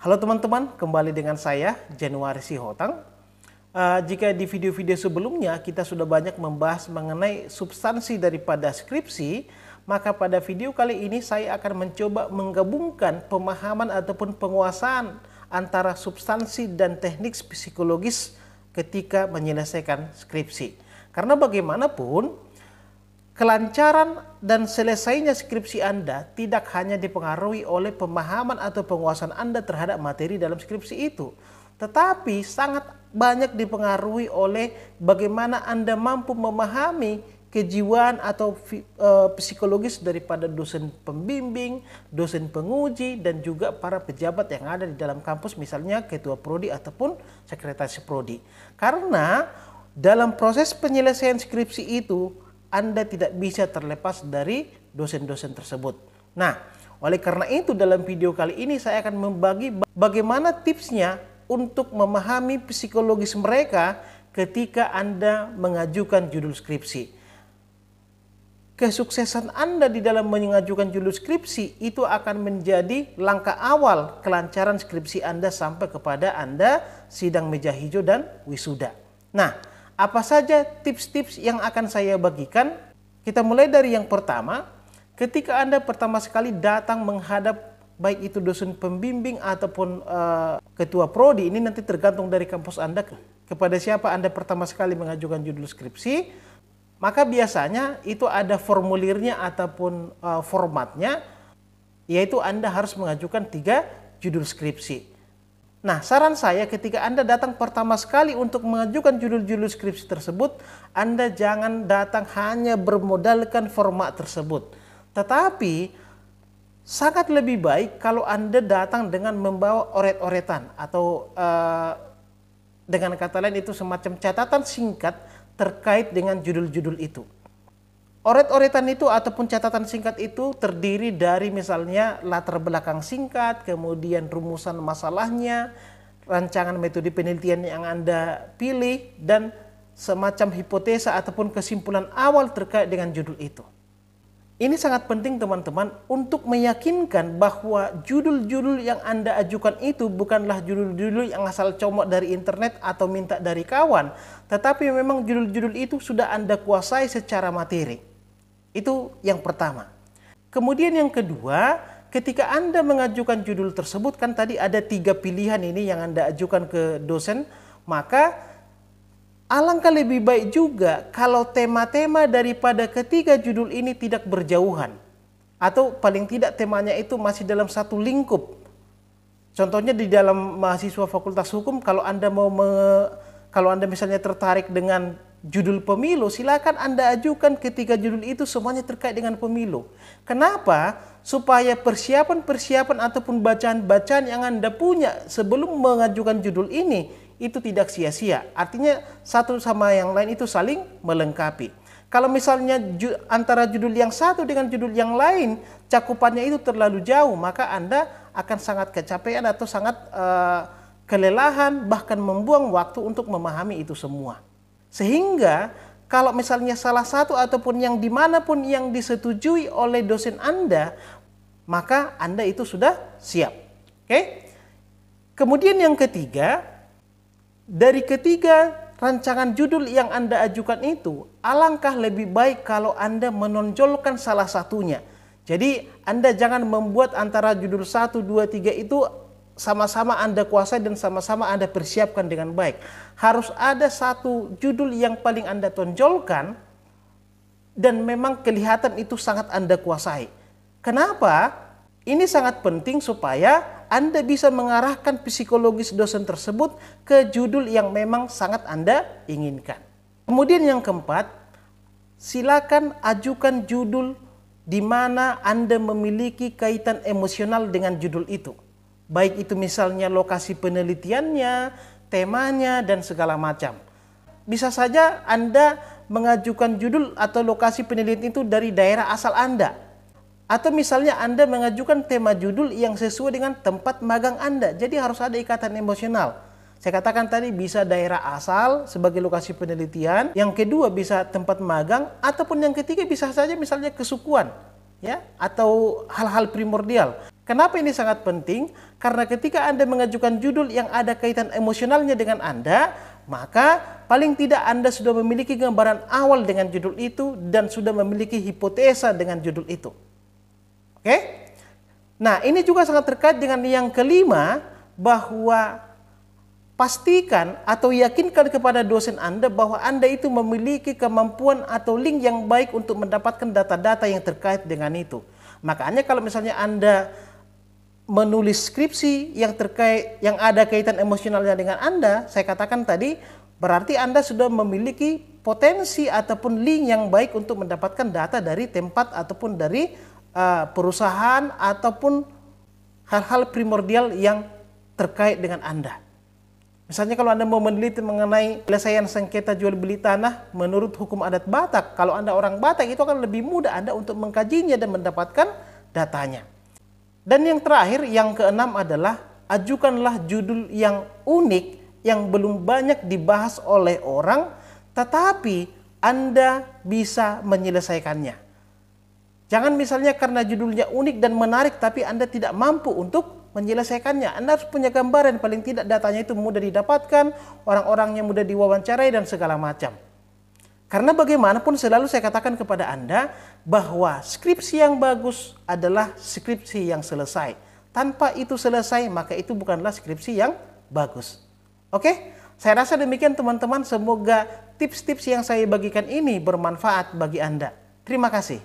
Halo teman-teman, kembali dengan saya Januari Sihotang. Jika di video-video sebelumnya kita sudah banyak membahas mengenai substansi daripada skripsi, maka pada video kali ini saya akan mencoba menggabungkan pemahaman ataupun penguasaan antara substansi dan teknik psikologis ketika menyelesaikan skripsi. Karena bagaimanapun, kelancaran dan selesainya skripsi Anda tidak hanya dipengaruhi oleh pemahaman atau penguasaan Anda terhadap materi dalam skripsi itu, tetapi sangat banyak dipengaruhi oleh bagaimana Anda mampu memahami kejiwaan atau psikologis daripada dosen pembimbing, dosen penguji, dan juga para pejabat yang ada di dalam kampus, misalnya ketua prodi ataupun sekretaris prodi. Karena dalam proses penyelesaian skripsi itu, Anda tidak bisa terlepas dari dosen-dosen tersebut. Nah, oleh karena itu dalam video kali ini saya akan membagi bagaimana tipsnya untuk memahami psikologis mereka ketika Anda mengajukan judul skripsi. Kesuksesan Anda di dalam mengajukan judul skripsi itu akan menjadi langkah awal kelancaran skripsi Anda sampai kepada Anda sidang meja hijau dan wisuda. Nah, apa saja tips-tips yang akan saya bagikan? Kita mulai dari yang pertama. Ketika Anda pertama sekali datang menghadap baik itu dosen pembimbing ataupun ketua prodi, ini nanti tergantung dari kampus Anda kepada siapa Anda pertama sekali mengajukan judul skripsi, maka biasanya itu ada formulirnya ataupun formatnya, yaitu Anda harus mengajukan 3 judul skripsi. Nah, saran saya ketika Anda datang pertama sekali untuk mengajukan judul-judul skripsi tersebut, Anda jangan datang hanya bermodalkan format tersebut. Tetapi, sangat lebih baik kalau Anda datang dengan membawa oret-oretan atau dengan kata lain itu semacam catatan singkat terkait dengan judul-judul itu. Oret-oretan itu ataupun catatan singkat itu terdiri dari misalnya latar belakang singkat, kemudian rumusan masalahnya, rancangan metode penelitian yang Anda pilih, dan semacam hipotesa ataupun kesimpulan awal terkait dengan judul itu. Ini sangat penting teman-teman untuk meyakinkan bahwa judul-judul yang Anda ajukan itu bukanlah judul-judul yang asal comot dari internet atau minta dari kawan, tetapi memang judul-judul itu sudah Anda kuasai secara materi. Itu yang pertama. Kemudian yang kedua, ketika Anda mengajukan judul tersebut, kan tadi ada 3 pilihan ini yang Anda ajukan ke dosen, maka alangkah lebih baik juga kalau tema-tema daripada ketiga judul ini tidak berjauhan. Atau paling tidak temanya itu masih dalam satu lingkup. Contohnya di dalam mahasiswa Fakultas Hukum, kalau Anda misalnya tertarik dengan judul pemilu, silakan Anda ajukan ketiga judul itu semuanya terkait dengan pemilu. Kenapa? Supaya persiapan-persiapan ataupun bacaan-bacaan yang Anda punya sebelum mengajukan judul ini itu tidak sia-sia. Artinya satu sama yang lain itu saling melengkapi. Kalau misalnya antara judul yang satu dengan judul yang lain cakupannya itu terlalu jauh, maka Anda akan sangat kecapean atau sangat kelelahan, bahkan membuang waktu untuk memahami itu semua. Sehingga kalau misalnya salah satu ataupun yang dimanapun yang disetujui oleh dosen Anda, maka Anda itu sudah siap. Oke? Kemudian yang ketiga, dari ketiga rancangan judul yang Anda ajukan itu, alangkah lebih baik kalau Anda menonjolkan salah satunya. Jadi Anda jangan membuat antara judul 1, 2, 3 itu sama-sama Anda kuasai dan sama-sama Anda persiapkan dengan baik. Harus ada satu judul yang paling Anda tonjolkan dan memang kelihatan itu sangat Anda kuasai. Kenapa? Ini sangat penting supaya Anda bisa mengarahkan psikologis dosen tersebut ke judul yang memang sangat Anda inginkan. Kemudian yang keempat, silakan ajukan judul di mana Anda memiliki kaitan emosional dengan judul itu. Baik itu misalnya lokasi penelitiannya, temanya, dan segala macam. Bisa saja Anda mengajukan judul atau lokasi penelitian itu dari daerah asal Anda. Atau misalnya Anda mengajukan tema judul yang sesuai dengan tempat magang Anda. Jadi harus ada ikatan emosional. Saya katakan tadi bisa daerah asal sebagai lokasi penelitian. Yang kedua bisa tempat magang. Ataupun yang ketiga bisa saja misalnya kesukuan, ya, atau hal-hal primordial. Kenapa ini sangat penting? Karena ketika Anda mengajukan judul yang ada kaitan emosionalnya dengan Anda, maka paling tidak Anda sudah memiliki gambaran awal dengan judul itu dan sudah memiliki hipotesa dengan judul itu. Oke? Nah, ini juga sangat terkait dengan yang kelima, bahwa pastikan atau yakinkan kepada dosen Anda bahwa Anda itu memiliki kemampuan atau link yang baik untuk mendapatkan data-data yang terkait dengan itu. Makanya kalau misalnya Anda menulis skripsi yang terkait yang ada kaitan emosionalnya dengan Anda, saya katakan tadi, berarti Anda sudah memiliki potensi ataupun link yang baik untuk mendapatkan data dari tempat ataupun dari perusahaan ataupun hal-hal primordial yang terkait dengan Anda. Misalnya kalau Anda mau meneliti mengenai penyelesaian sengketa jual beli tanah menurut hukum adat Batak, kalau Anda orang Batak itu akan lebih mudah Anda untuk mengkajinya dan mendapatkan datanya. Dan yang terakhir, yang keenam adalah ajukanlah judul yang unik yang belum banyak dibahas oleh orang, tetapi Anda bisa menyelesaikannya. Jangan misalnya karena judulnya unik dan menarik, tapi Anda tidak mampu untuk menyelesaikannya. Anda harus punya gambaran, paling tidak datanya itu mudah didapatkan, orang-orangnya mudah diwawancarai dan segala macam. Karena bagaimanapun selalu saya katakan kepada Anda bahwa skripsi yang bagus adalah skripsi yang selesai. Tanpa itu selesai, maka itu bukanlah skripsi yang bagus. Oke? Saya rasa demikian teman-teman, semoga tips-tips yang saya bagikan ini bermanfaat bagi Anda. Terima kasih.